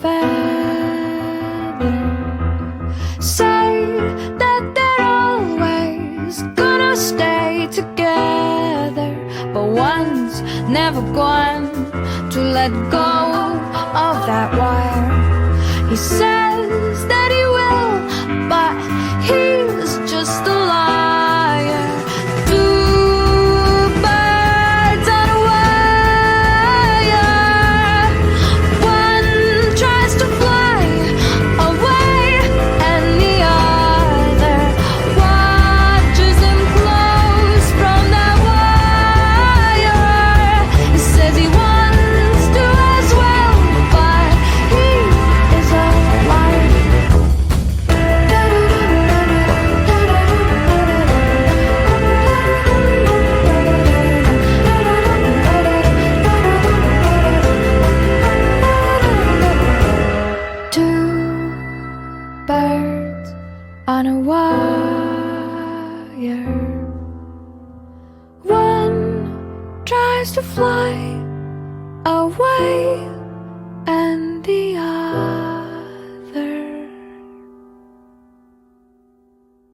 feather. Say that they're always gonna stay together, but one's never going to let go of that wire. He says that he will, but he's just a liar. Two birds on a wire. One tries to fly away, and the other watches him close from that wire. He says he wants to as well, but he is a liar. Two birds on a wire. One tries to fly away,